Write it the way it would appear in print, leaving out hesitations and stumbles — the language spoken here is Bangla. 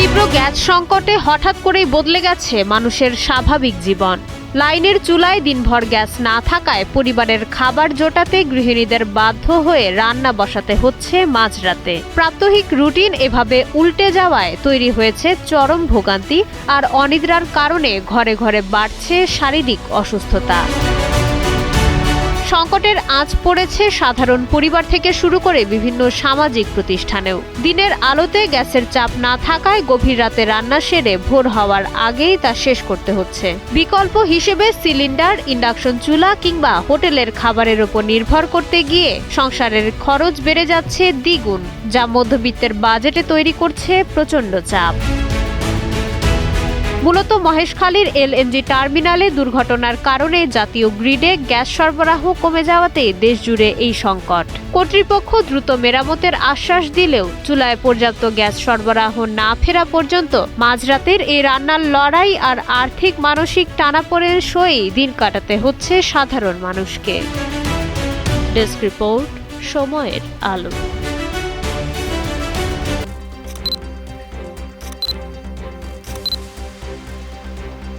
তীব্র গ্যাস সংকটে হঠাৎ করেই বদলে গেছে মানুষের স্বাভাবিক জীবন। লাইনের চুলায় দিনভর গ্যাস না থাকায় পরিবারের খাবার জোটাতে গৃহিণীদের বাধ্য হয়ে রান্না বসাতে হচ্ছে মাঝরাতে। প্রাত্যহিক রুটিন এভাবে উল্টে যাওয়ায় তৈরি হয়েছে চরম ভোগান্তি, আর অনিদ্রার কারণে ঘরে ঘরে বাড়ছে শারীরিক অসুস্থতা। সংকটের আঁচ পড়েছে সাধারণ পরিবার থেকে শুরু করে বিভিন্ন সামাজিক প্রতিষ্ঠানেও। দিনের আলোতে গ্যাসের চাপ না থাকায় গভীর রাতে রান্না সেরে ভোর হওয়ার আগেই তা শেষ করতে হচ্ছে। বিকল্প হিসেবে সিলিন্ডার, ইন্ডাকশন চুলা কিংবা হোটেলের খাবারের উপর নির্ভর করতে গিয়ে সংসারের খরচ বেড়ে যাচ্ছে দ্বিগুণ, যা মধ্যবিত্তের বাজেটে তৈরি করছে প্রচণ্ড চাপ। মূলত মহেশখালীর এলএনজি টার্মিনালে দুর্ঘটনার কারণে জাতীয় গ্রিডে গ্যাস সরবরাহ কমে যাওয়াতে দেশজুড়ে এই সংকট। কর্তৃপক্ষ দ্রুত মেরামতের আশ্বাস দিলেও চুলায় পর্যাপ্ত গ্যাস সরবরাহ না ফেরা পর্যন্ত মাঝরাতের এই রান্নার লড়াই আর আর্থিক মানসিক টানাপোড়েন সয়েই দিন কাটাতে হচ্ছে সাধারণ মানুষকে। ডেস্ক রিপোর্ট, সময়ের আলো।